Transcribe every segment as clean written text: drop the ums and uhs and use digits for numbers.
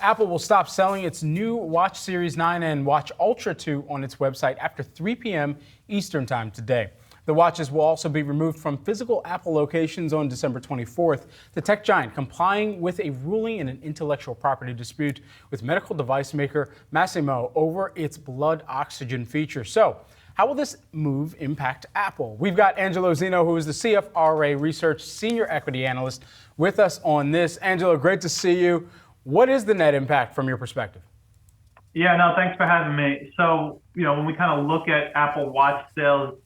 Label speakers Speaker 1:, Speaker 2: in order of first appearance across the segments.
Speaker 1: Apple will stop selling its new Watch Series 9 and Watch Ultra 2 on its website after 3 p.m. Eastern Time today. The watches will also be removed from physical Apple locations on December 24th. The tech giant complying with a ruling in an intellectual property dispute with medical device maker Masimo over its blood oxygen feature. So, how will this move impact Apple? We've got Angelo Zino, who is the CFRA Research Senior Equity Analyst, with us on this. Angelo, great to see you. What is the net impact from your perspective?
Speaker 2: Yeah, no, thanks for having me. So, when we kind of look at Apple Watch sales,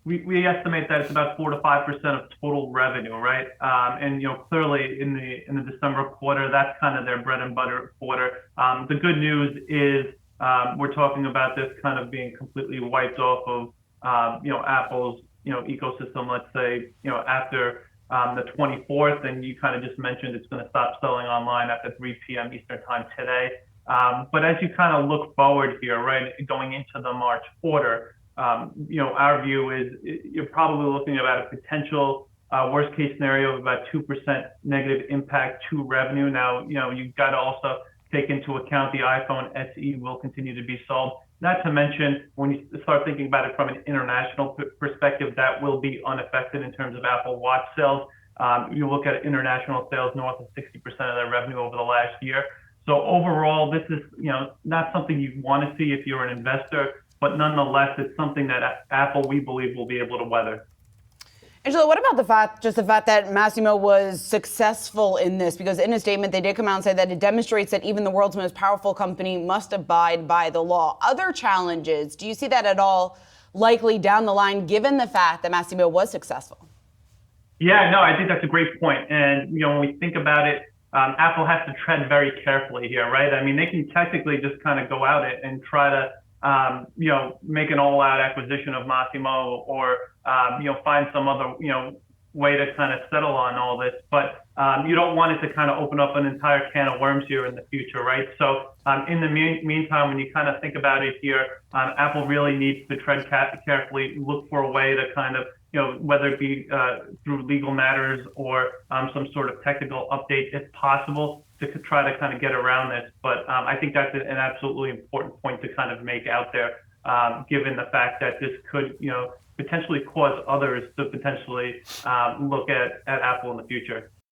Speaker 2: we estimate that it's about 4 to 5% of total revenue, right? And clearly in the December quarter, that's kind of their bread and butter quarter. The good news is we're talking about this kind of being completely wiped off of Apple's ecosystem. Let's say after the 24th, and you kind of just mentioned it's going to stop selling online after 3 p.m. Eastern Time today. But as you kind of look forward here, right, going into the March quarter, our view is you're probably looking at about a potential worst case scenario of about 2% negative impact to revenue. Now, you've got to also take into account the iPhone SE will continue to be sold. Not to mention, when you start thinking about it from an international perspective, that will be unaffected in terms of Apple Watch sales. You look at international sales north of 60% of their revenue over the last year. So overall, this is not something you want to see if you're an investor, but nonetheless, it's something that Apple, we believe, will be able to weather.
Speaker 3: Angelo, what about the fact that Masimo was successful in this? Because in a statement, they did come out and say that it demonstrates that even the world's most powerful company must abide by the law. Other challenges, do you see that at all likely down the line, given the fact that Masimo was successful?
Speaker 2: Yeah, no, I think that's a great point. And, when we think about it, Apple has to tread very carefully here, right? I mean, they can technically just kind of go out and try to make an all-out acquisition of Masimo or, find some other, way to kind of settle on all this. But you don't want it to kind of open up an entire can of worms here in the future, right? So in the meantime, when you kind of think about it here, Apple really needs to tread carefully, look for a way to kind of, whether it be through legal matters or some sort of technical update, if possible, to try to kind of get around this. But I think that's an absolutely important point to kind of make out there, given the fact that this could, potentially cause others to potentially look at Apple in the future.